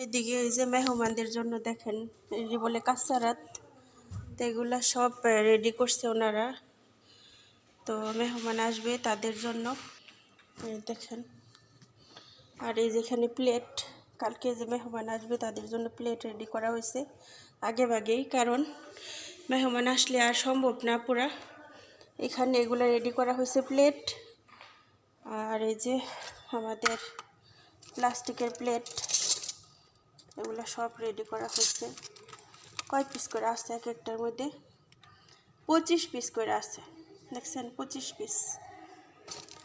এদিকে এই যে মেহমানদের জন্য দেখেন এই বলে কাসারাত, তো এগুলা সব রেডি করছে ওনারা। তো মেহমান আসবে তাদের জন্য দেখেন। আর এই যেখানে প্লেট, কালকে যে মেহমান আসবে তাদের জন্য প্লেট রেডি করা হয়েছে আগেই, কারণ মেহমান আসলে আর সম্ভব না পুরা। এখানে এগুলো রেডি করা হয়েছে প্লেট। আর এই যে আমাদের প্লাস্টিকের প্লেট, এগুলো সব রেডি করা হয়েছে। কয় পিস করে আছে এক একটার মধ্যে? 25 পিস করে আছে, দেখছেন 25 পিস।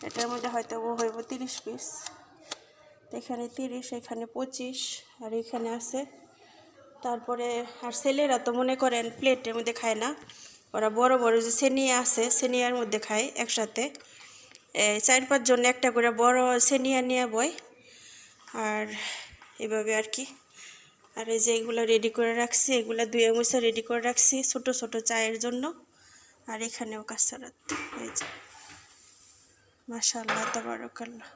এটার মধ্যে হয়তো ও হইব 30 পিস। এখানে 30, এখানে 25, আর এখানে আছে। তারপরে আর ছেলেরা তো মনে করেন প্লেটের মধ্যে খায় না, ওরা বড় বড় যে সেনিয়া আছে সেনিয়ার মধ্যে খায় একসাথে। 4-5 জন একটা করে বড় সেনিয়া নিয়ে বয়, আর এভাবে আর কি। আর এই যে এগুলো রেডি করে রাখছি, এগুলো ধুয়ে মুছে রেডি করে রাখছি ছোট ছোট চায়ের জন্য। আর এখানেও কাসারাত, এই যে মাশাআল্লাহ তাবারাকাল্লাহ।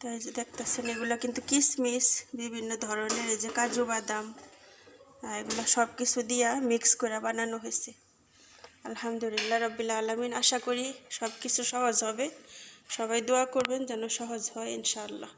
তো এই যে দেখতেছেন এগুলো কিন্তু কিশমিশ বিভিন্ন ধরনের, এই যে কাজু বাদাম, এগুলো সব কিছু দিয়া মিক্স করে বানানো হয়েছে। আলহামদুলিল্লাহ রাব্বিল আলামিন। আশা করি সব কিছু সহজ হবে। সবাই দোয়া করবেন যেন সহজ হয় ইনশাআল্লাহ।